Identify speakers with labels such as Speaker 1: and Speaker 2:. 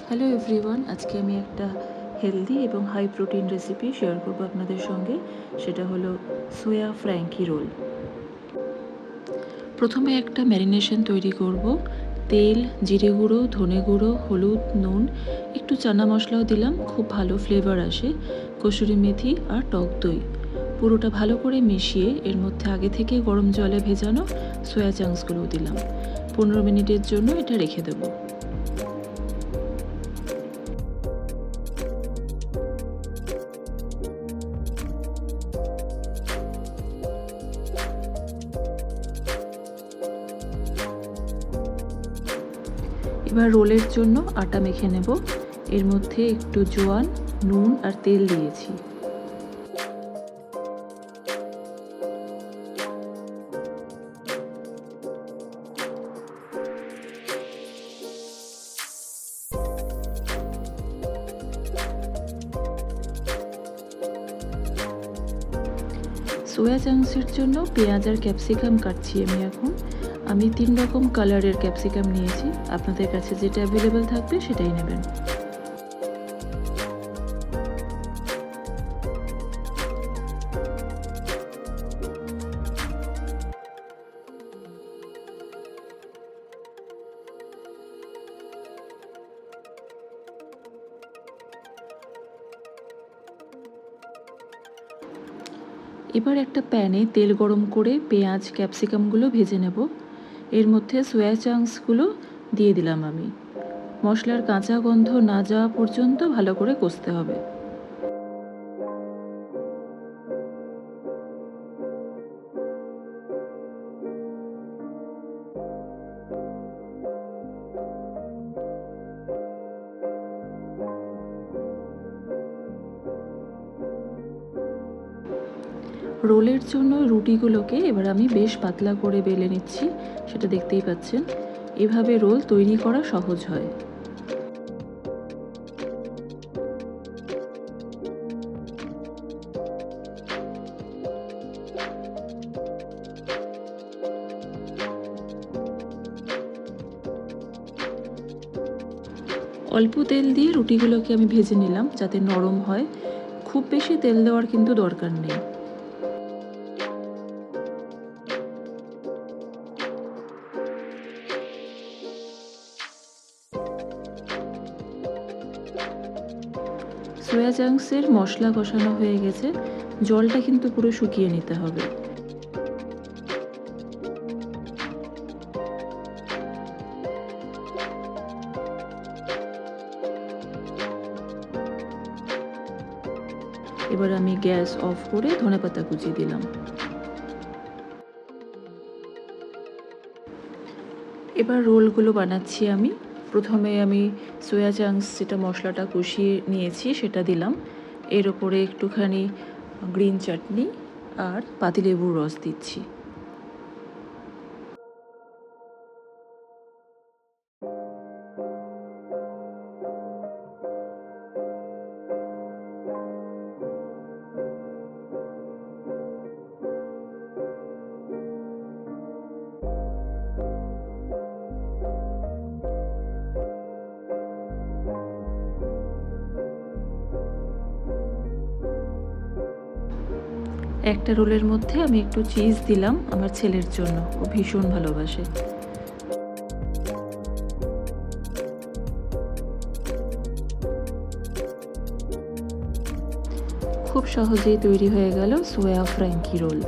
Speaker 1: Hello everyone, আজকে আমি একটা হেলদি এবং হাই প্রোটিন রেসিপি শেয়ার করব আপনাদের সঙ্গে। সেটা হলো সোয়া ফ্র্যাঙ্কি রোল। প্রথমে একটা ম্যারিনেশন তৈরি করব। তেল, জিরে গুঁড়ো, ধনে গুঁড়ো, হলুদ, নুন, একটু চানা মশলাও দিলাম, খুব ভালো ফ্লেভার আসে, কসুরি মেথি আর টক দই। পুরোটা ভালো করে মিশিয়ে এর মধ্যে আগে থেকে গরম জলে ভেজানো সোয়া চাংসগুলোও দিলাম। 15 মিনিটের জন্য এটা রেখে দেবো। এবার রোলের জন্য আটা মেখে নেব। এর মধ্যে একটু জোয়ান, নুন আর তেল দিয়েছি। সোয়া চাংসের জন্য পেঁয়াজ আর ক্যাপসিকাম কাটছি আমি 3 রকম কালারের ক্যাপসিকাম নিয়েছি। আপনাদের কাছে যেটা অ্যাভেলেবেল থাকবে সেটাই নেবেন। এবার একটা প্যানে তেল গরম করে পেঁয়াজ ক্যাপসিকামগুলো ভেজে নেব। এর মধ্যে সোয়া চাংসগুলো দিয়ে দিলাম আমি। মশলার কাঁচা গন্ধ না যাওয়া পর্যন্ত ভালো করে কষতে হবে। রোলের জন্য রুটিগুলোকে এবার আমি বেশ পাতলা করে বেলে নিচ্ছি, সেটা দেখতেই পাচ্ছেন। এভাবে রোল তৈরি করা সহজ হয়। অল্প তেল দিয়ে রুটিগুলোকে আমি ভেজে নিলাম যাতে নরম হয়। খুব বেশি তেল দেওয়ার কিন্তু দরকার নেই। সোয়া চাংসের মশলা কষানো হয়ে গেছে, জলটা কিন্তু পুরো শুকিয়ে নিতে হবে। এবার আমি গ্যাস অফ করে ধনেপাতা কুচি দিলাম। এবার রোলগুলো বানাচ্ছি আমি। প্রথমে আমি সোয়া চাংস যেটা মশলাটা কষিয়ে নিয়েছি সেটা দিলাম। এর ওপরে একটুখানি গ্রিন চাটনি আর পাতিলেবুর রস দিচ্ছি। একটা রোলের মধ্যে আমি একটু চিজ দিলাম আমার ছেলের জন্য, ও ভীষণ ভালোবাসে। খুব সহজেই তৈরি হয়ে গেল সোয়া ফ্র্যাঙ্কি রোল।